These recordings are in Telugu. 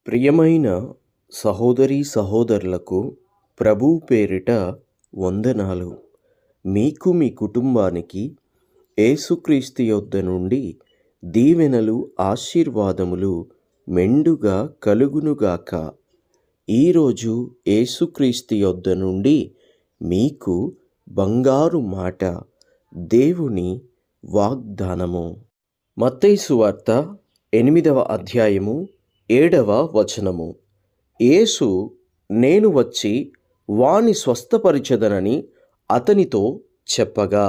ప్రియమైన సహోదరీ సహోదరులకు ప్రభువు పేరిట వందనాలు. మీకు మీ కుటుంబానికి యేసుక్రీస్తు యొద్ద నుండి దీవెనలు ఆశీర్వాదములు మెండుగా కలుగునుగాక. ఈరోజు యేసుక్రీస్తు యొద్ద నుండి మీకు బంగారు మాట, దేవుని వాగ్దానము. మత్తయి సువార్త 8వ అధ్యాయము 7వ వచనము. యేసు నేను వచ్చి వాని స్వస్థపరిచెదనని అతనితో చెప్పగా,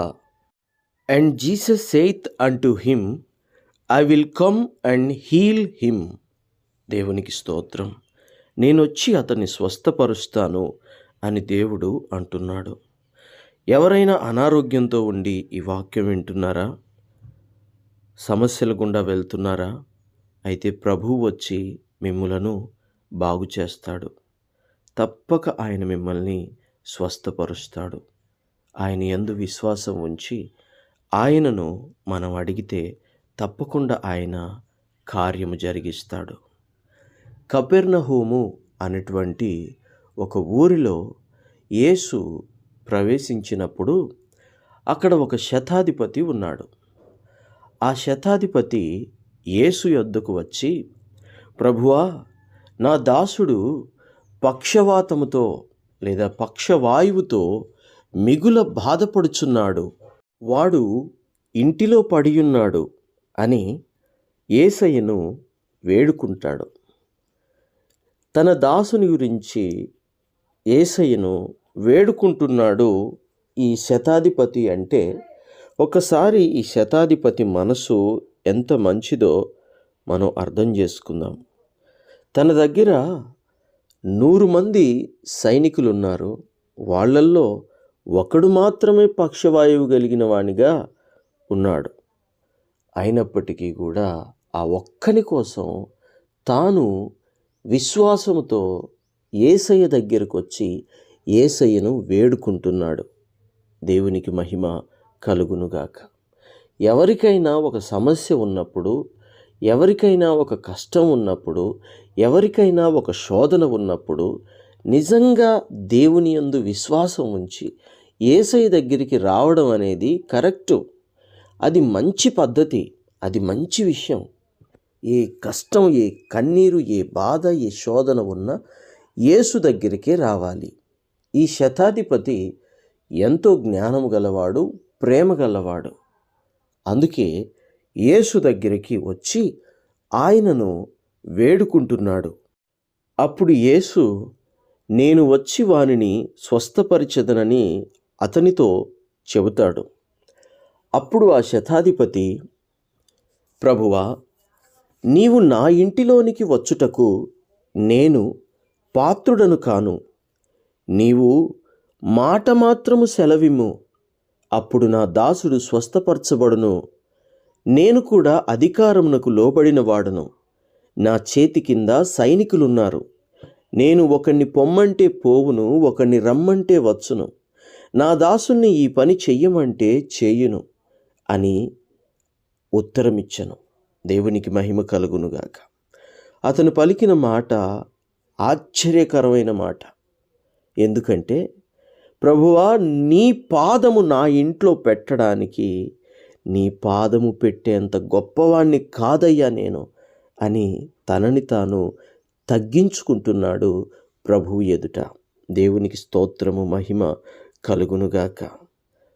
and Jesus saith unto him, I will come and heal him. దేవునికి స్తోత్రం. నేనొచ్చి అతన్ని స్వస్థపరుస్తాను అని దేవుడు అంటున్నాడు. ఎవరైనా అనారోగ్యంతో ఉండి ఈ వాక్యం వింటున్నారా? సమస్యల గుండా వెళ్తున్నారా? అయితే ప్రభువు వచ్చి మిమ్ములను బాగు చేస్తాడు. తప్పక ఆయన మిమ్మల్ని స్వస్థపరుస్తాడు. ఆయన యందు విశ్వాసం ఉంచి ఆయనను మనం అడిగితే తప్పకుండా ఆయన కార్యము జరిగిస్తాడు. కపెర్నహూము అనేటువంటి ఒక ఊరిలో యేసు ప్రవేశించినప్పుడు అక్కడ ఒక శతాధిపతి ఉన్నాడు. ఆ శతాధిపతి యేసు యొద్దకు వచ్చి, ప్రభువా, నా దాసుడు పక్షవాతముతో లేదా పక్షవాయువుతో మిగుల బాధపడుచున్నాడు, వాడు ఇంటిలో పడియున్నాడు అని యేసయ్యను వేడుకుంటాడు. తన దాసుని గురించి యేసయ్యను వేడుకుంటున్నాడు ఈ శతాధిపతి. అంటే ఒకసారి ఈ శతాధిపతి మనసు ఎంత మంచిదో మనం అర్థం చేసుకుందాం. తన దగ్గర 100 మంది సైనికులు ఉన్నారు. వాళ్ళల్లో ఒకడు మాత్రమే పక్షవాయువు కలిగిన వానిగా ఉన్నాడు. అయినప్పటికీ కూడా ఆ ఒక్కని కోసం తాను విశ్వాసముతో యేసయ్య దగ్గరకు వచ్చి యేసయ్యను వేడుకుంటున్నాడు. దేవునికి మహిమ కలుగునుగాక. ఎవరికైనా ఒక సమస్య ఉన్నప్పుడు, ఎవరికైనా ఒక కష్టం ఉన్నప్పుడు, ఎవరికైనా ఒక శోధన ఉన్నప్పుడు నిజంగా దేవుని యందు విశ్వాసం ఉంచి యేసయ్య దగ్గరికి రావడం అనేది కరెక్టు. అది మంచి పద్ధతి, అది మంచి విషయం. ఏ కష్టం, ఏ కన్నీరు, ఏ బాధ, ఏ శోధన ఉన్నా యేసు దగ్గరికే రావాలి. ఈ శతాధిపతి ఎంతో జ్ఞానము గలవాడు, ప్రేమ గలవాడు. అందుకే యేసు దగ్గరికి వచ్చి ఆయనను వేడుకుంటున్నాడు. అప్పుడు యేసు, నేను వచ్చి వానిని స్వస్థపరిచెదనని అతనితో చెబుతాడు. అప్పుడు ఆ శతాధిపతి, ప్రభువా, నీవు నా ఇంటిలోనికి వచ్చుటకు నేను పాత్రుడను కాను. నీవు మాట మాత్రము సెలవిమ్ము, అప్పుడు నా దాసుడు స్వస్థపరచబడును. నేను కూడా అధికారమునకు లోబడిన వాడను. నా చేతి కింద సైనికులున్నారు. నేను ఒకణ్ణి పొమ్మంటే పోవును, ఒకణ్ణి రమ్మంటే వచ్చును. నా దాసుని ఈ పని చెయ్యమంటే చేయును అని ఉత్తరమిచ్చను. దేవునికి మహిమ కలుగునుగాక. అతను పలికిన మాట ఆశ్చర్యకరమైన మాట. ఎందుకంటే, ప్రభువా, నీ పాదము నా ఇంట్లో పెట్టడానికి నీ పాదము పెట్టేంత గొప్పవాణ్ణి కాదయ్యా నేను అని తనని తాను తగ్గించుకుంటున్నాడు ప్రభువు ఎదుట. దేవునికి స్తోత్రము, మహిమ కలుగునుగాక.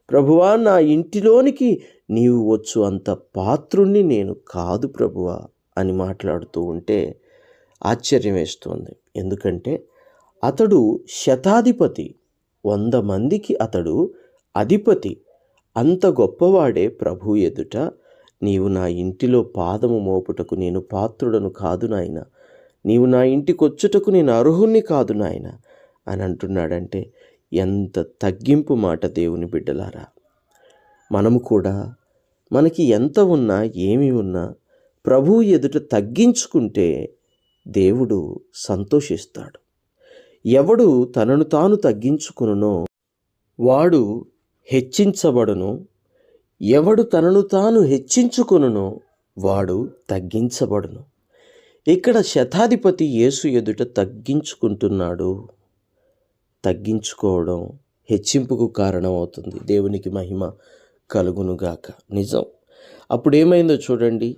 ప్రభువా, నా ఇంటిలోనికి నీవు వచ్చు అంత పాత్రుణ్ణి నేను కాదు ప్రభువా అని మాట్లాడుతూ ఉంటే ఆశ్చర్యం వేస్తోంది. ఎందుకంటే అతడు శతాధిపతి, 100 మందికి అతడు అధిపతి. అంత గొప్పవాడే ప్రభు ఎదుట, నీవు నా ఇంటిలో పాదము మోపుటకు నేను పాత్రుడను కాదు నాయన, నీవు నా ఇంటికొచ్చుటకు నేను అర్హుణ్ణి కాదు నాయన అని అంటున్నాడంటే ఎంత తగ్గింపు మాట దేవుని బిడ్డలారా. మనము కూడా మనకి ఎంత ఉన్నా ఏమి ఉన్నా ప్రభు ఎదుట తగ్గించుకుంటే దేవుడు సంతోషిస్తాడు. ఎవడు తనను తాను తగ్గించుకునునో వాడు హెచ్చించబడును, ఎవడు తనను తాను హెచ్చించుకొనునో వాడు తగ్గించబడును. ఇక్కడ శతాధిపతి యేసు ఎదుట తగ్గించుకుంటున్నాడు. తగ్గించుకోవడం హెచ్చింపుకు కారణం అవుతుంది. దేవునికి మహిమ కలుగునుగాక. నిజం. అప్పుడేమైందో చూడండి.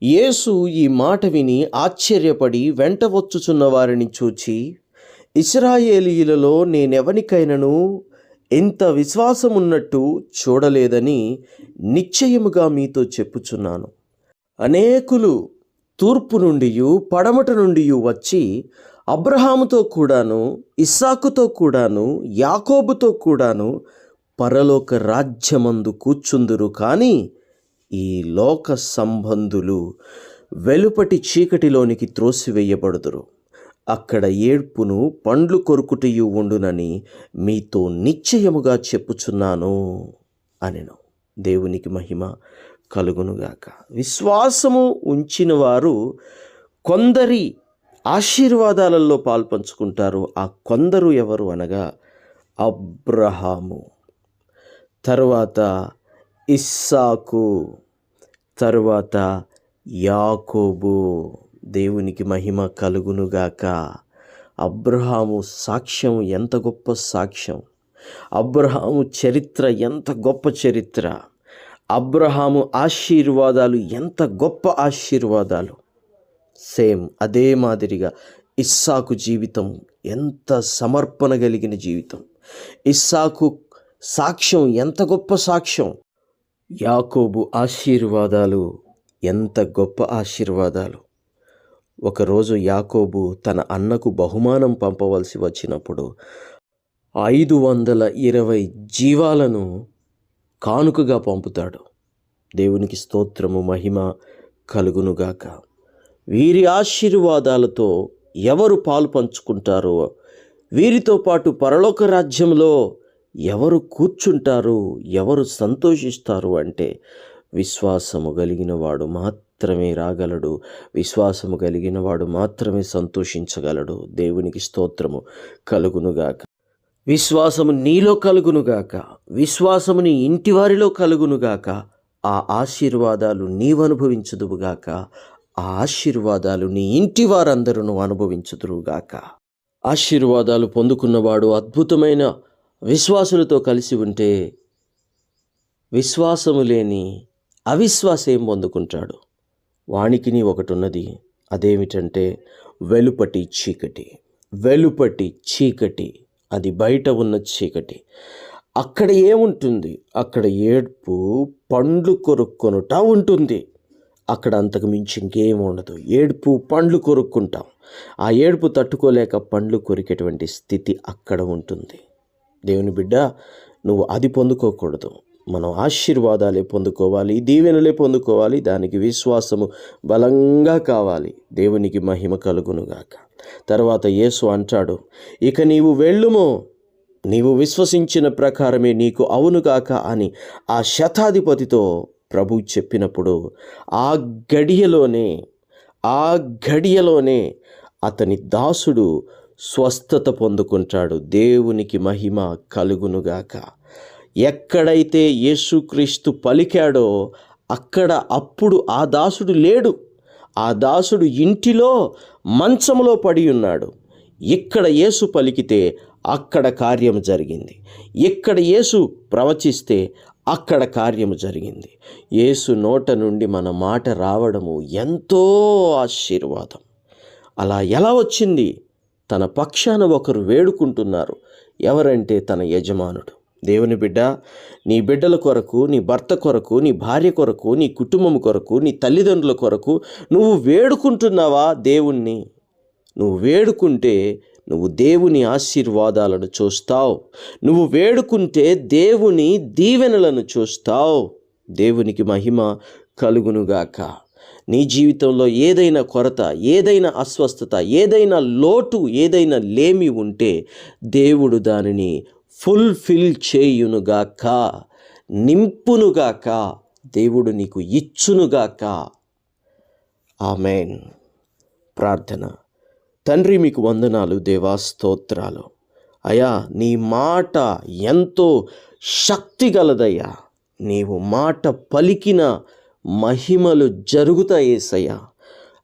యేసు ఈ మాట విని ఆశ్చర్యపడి వెంట వచ్చుచున్న వారిని చూచి, ఇశ్రాయేలీయులలో నేనెవనికైనను ఇంత విశ్వాసమున్నట్టు చూడలేదని నిశ్చయముగా మీతో చెప్పుచున్నాను. అనేకులు తూర్పు నుండి పడమట నుండి వచ్చి అబ్రహాముతో కూడాను, ఇస్సాకుతో కూడాను, యాకోబుతో కూడాను పరలోక రాజ్యమందు కూర్చుందురు. కానీ ఈ లోక సంబంధులు వెలుపటి చీకటిలోనికి త్రోసివేయబడుదురు. అక్కడ ఏడ్పును పండ్లు కొరుకుటయు ఉండునని మీతో నిశ్చయముగా చెప్పుచున్నాను అనెను. దేవునికి మహిమ కలుగునుగాక. విశ్వాసము ఉంచిన వారు కొందరి ఆశీర్వాదాలలో పాల్పంచుకుంటారు. ఆ కొందరు ఎవరు అనగా అబ్రహాము, తరువాత ఇస్సాకు, తరువాత యాకోబు. దేవునికి మహిమ కలుగునుగాక. అబ్రహాము సాక్ష్యం ఎంత గొప్ప సాక్ష్యం! అబ్రహాము చరిత్ర ఎంత గొప్ప చరిత్ర! అబ్రహాము ఆశీర్వాదాలు ఎంత గొప్ప ఆశీర్వాదాలు! సేమ్ అదే మాదిరిగా ఇస్సాకు జీవితం ఎంత సమర్పణ కలిగిన జీవితం! ఇస్సాకు సాక్ష్యం ఎంత గొప్ప సాక్ష్యం! యాకోబు ఆశీర్వాదాలు ఎంత గొప్ప ఆశీర్వాదాలు! ఒకరోజు యాకోబు తన అన్నకు బహుమానం పంపవలసి వచ్చినప్పుడు 520 జీవాలను కానుకగా పంపుతాడు. దేవునికి స్తోత్రము, మహిమ కలుగునుగాక. వీరి ఆశీర్వాదాలతో ఎవరు పాలు పంచుకుంటారో, వీరితో పాటు పరలోక రాజ్యంలో ఎవరు కూర్చుంటారు, ఎవరు సంతోషిస్తారు అంటే విశ్వాసము కలిగిన వాడు మాత్రమే రాగలడు. విశ్వాసము కలిగిన వాడు మాత్రమే సంతోషించగలడు. దేవునికి స్తోత్రము కలుగునుగాక. విశ్వాసము నీలో కలుగునుగాక. విశ్వాసము నీ ఇంటి వారిలో కలుగునుగాక. ఆ ఆశీర్వాదాలు నీవు అనుభవించుదువుగాక. ఆ ఆశీర్వాదాలు నీ ఇంటి వారందరూ అనుభవించుదురుగాక. ఆశీర్వాదాలు పొందుకున్నవాడు అద్భుతమైన విశ్వాసులతో కలిసి ఉంటే, విశ్వాసము లేని అవిశ్వాసం ఏం పొందుకుంటాడు? వానికిని ఒకటి ఉన్నది. అదేమిటంటే వెలుపటి చీకటి. వెలుపటి చీకటి, అది బయట ఉన్న చీకటి. అక్కడ ఏముంటుంది? అక్కడ ఏడ్పు, పండ్లు కొరుక్కొనుట ఉంటుంది. అక్కడ అంతకు మించి ఇంకేం ఉండదు. ఏడ్పు, పండ్లు కొరుక్కుంటాం. ఆ ఏడుపు తట్టుకోలేక పండ్లు కొరికేటువంటి స్థితి అక్కడ ఉంటుంది. దేవుని బిడ్డ, నువ్వు అది పొందుకోకూడదు. మనం ఆశీర్వాదాలే పొందుకోవాలి, దీవెనలే పొందుకోవాలి. దానికి విశ్వాసము బలంగా కావాలి. దేవునికి మహిమ కలుగునుగాక. తర్వాత యేసు అంటాడు, ఇక నీవు వెళ్ళుము, నీవు విశ్వసించిన ప్రకారమే నీకు అవునుగాక అని ఆ శతాధిపతితో ప్రభు చెప్పినప్పుడు ఆ గడియలోనే అతని దాసుడు స్వస్థత పొందుకుంటాడు. దేవునికి మహిమ కలుగునుగాక. ఎక్కడైతే యేసుక్రీస్తు పలికాడో అక్కడ అప్పుడు ఆ దాసుడు లేడు. ఆ దాసుడు ఇంటిలో మంచంలో పడి ఉన్నాడు. ఇక్కడ యేసు పలికితే అక్కడ కార్యము జరిగింది. ఇక్కడ యేసు ప్రవచిస్తే అక్కడ కార్యము జరిగింది. యేసు నోట నుండి మన మాట రావడము ఎంతో ఆశీర్వాదం. అలా ఎలా వచ్చింది? తన పక్షాన ఒకరు వేడుకుంటున్నారు. ఎవరంటే తన యజమానుడు. దేవుని బిడ్డ, నీ బిడ్డల కొరకు, నీ భర్త కొరకు, నీ భార్య కొరకు, నీ కుటుంబం కొరకు, నీ తల్లిదండ్రుల కొరకు నువ్వు వేడుకుంటున్నావా దేవుణ్ణి? నువ్వు వేడుకుంటే నువ్వు దేవుని ఆశీర్వాదాలను చూస్తావు. నువ్వు వేడుకుంటే దేవుని దీవెనలను చూస్తావు. దేవునికి మహిమ కలుగునుగాక. నీ జీవితంలో ఏదైనా కొరత, ఏదైనా అస్వస్థత, ఏదైనా లోటు, ఏదైనా లేమి ఉంటే దేవుడు దానిని ఫుల్ఫిల్ చేయునుగాక, నింపునుగాక, దేవుడు నీకు ఇచ్చునుగాక. ఆమేన్. ప్రార్థన. తండ్రి, మీకు వందనాలు దేవా, స్తోత్రాలు అయ్యా. నీ మాట ఎంతో శక్తి గలదయ్యా. నీవు మాట పలికిన మహిమలు జరుగుతాయి యేసయ్యా.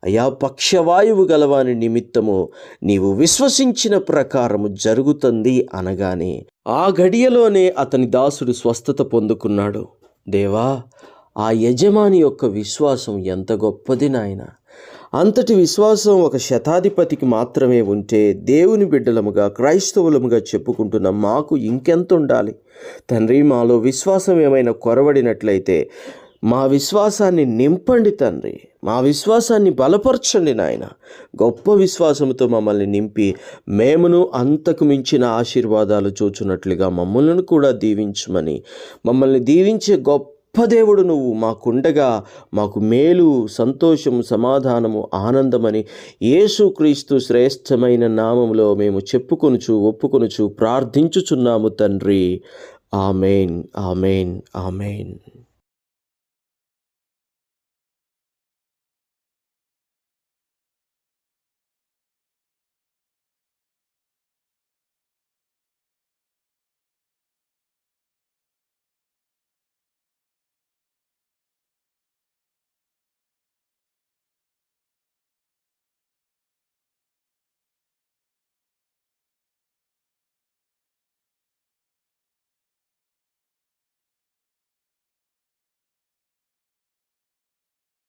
అయా పక్షవాయువు గలవాని నిమిత్తము నీవు విశ్వసించిన ప్రకారము జరుగుతుంది అనగానే ఆ గడియలోనే అతని దాసుడు స్వస్థత పొందుకున్నాడు. దేవా, ఆ యజమాని యొక్క విశ్వాసం ఎంత గొప్పది నాయన. అంతటి విశ్వాసం ఒక శతాధిపతికి మాత్రమే ఉంటే దేవుని బిడ్డలముగా క్రైస్తవులముగా చెప్పుకుంటున్న మాకు ఇంకెంత ఉండాలి తండ్రి. మాలో విశ్వాసం ఏమైనా కొరవడినట్లయితే మా విశ్వాసాన్ని నింపండి తండ్రి, మా విశ్వాసాన్ని బలపరచండి నాయన. గొప్ప విశ్వాసంతో మమ్మల్ని నింపి మేమును అంతకు మించిన ఆశీర్వాదాలు చూచున్నట్లుగా మమ్మల్ని కూడా దీవించమని, మమ్మల్ని దీవించే గొప్ప దేవుడు నువ్వు మాకుండగా మాకు మేలు, సంతోషము, సమాధానము, ఆనందమని యేసుక్రీస్తు శ్రేష్టమైన నామములో మేము చెప్పుకొనుచు ఒప్పుకొనుచు ప్రార్థించుచున్నాము తండ్రి. Amen, amen, amen.